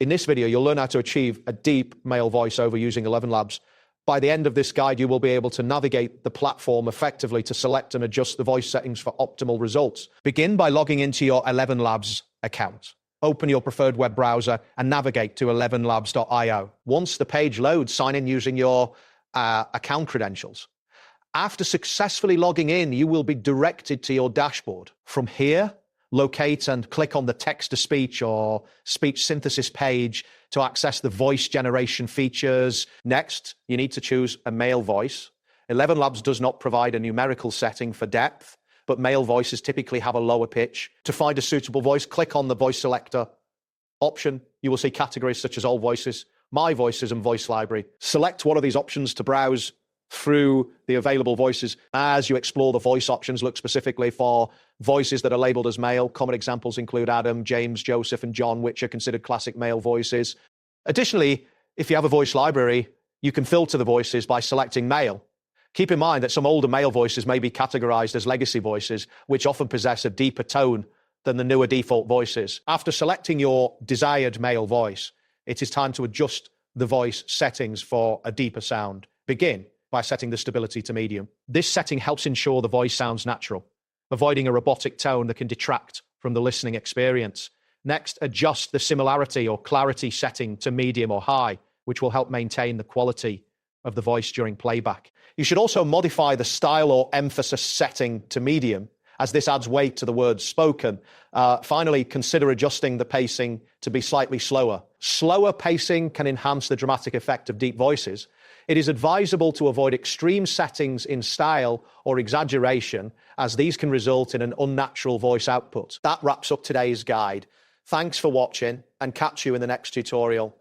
In this video, you'll learn how to achieve a deep male voiceover using ElevenLabs. By the end of this guide, you will be able to navigate the platform effectively to select and adjust the voice settings for optimal results. Begin by logging into your ElevenLabs account. Open your preferred web browser and navigate to ElevenLabs.io. Once the page loads, sign in using your account credentials. After successfully logging in, you will be directed to your dashboard. From here, locate and click on the text-to-speech or speech synthesis page to access the voice generation features. Next, you need to choose a male voice. ElevenLabs does not provide a numerical setting for depth, but male voices typically have a lower pitch. To find a suitable voice, click on the voice selector option. You will see categories such as all voices, my voices, and voice library. Select one of these options to browse through the available voices. As you explore the voice options, look specifically for voices that are labeled as male. Common examples include Adam, James, Joseph, and John, which are considered classic male voices. Additionally, if you have a voice library, you can filter the voices by selecting male. Keep in mind that some older male voices may be categorized as legacy voices, which often possess a deeper tone than the newer default voices. After selecting your desired male voice, it is time to adjust the voice settings for a deeper sound. Begin by setting the stability to medium. This setting helps ensure the voice sounds natural, avoiding a robotic tone that can detract from the listening experience. Next, adjust the similarity or clarity setting to medium or high, which will help maintain the quality of the voice during playback. You should also modify the style or emphasis setting to medium, as this adds weight to the words spoken. Finally, consider adjusting the pacing to be slightly slower. Slower pacing can enhance the dramatic effect of deep voices. It is advisable to avoid extreme settings in style or exaggeration, as these can result in an unnatural voice output. That wraps up today's guide. Thanks for watching, and catch you in the next tutorial.